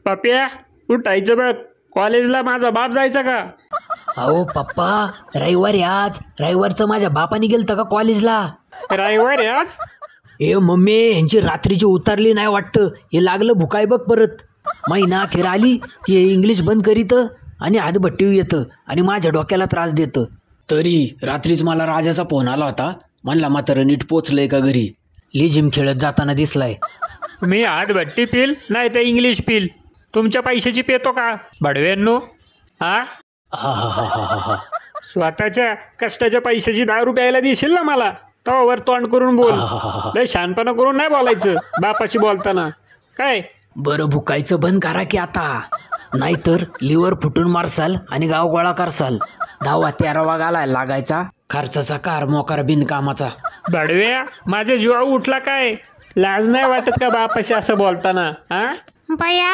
पप्या उठायचं बघ, कॉलेजला माझा बाप जायचा का? अहो पप्पा, रविवार आहे आज. रविवारचं माझ्या बापाने गेलतं का कॉलेजला? रविवार आहे आज? ए मम्मी, यांची रात्रीची उतारली नाही वाटतं. हे लागलं भुकाय बघ परत. महिना अखेर आली की हे इंग्लिश बंद करीतं आणि हातभट्टीव येतं आणि माझ्या डोक्याला त्रास देतं. तरी रात्रीच मला राजाचा फोन आला होता. म्हणला मात्र नीट पोचलंय का घरी. लिजिम खेळत जाताना दिसलाय. मी हातभट्टी पिल नाही तर इंग्लिश पिल, तुमच्या पैशाची पेतो का बडव्यांनो? हा हा हा हा हा हा हा. स्वतःच्या कष्टाच्या पैशाची 10 रुपयाला देशील ना मला, तेव्हा वर तोंड करून बोल. लय शहाणपणा करून नाही बोलायचं बापाशी बोलताना. काय बरं भुकायचं बंद करा की आता, नाहीतर लिव्हर फुटून मारसाल आणि गाव गोळा करसाल. 10वा 13वा घालायला लागायचा. खर्चाचा कार मोकार बिनकामाचा. बडव्या, माझ्या जीवा उठला काय? लाज नाही वाटत का बापाशी असं बोलताना? हा बया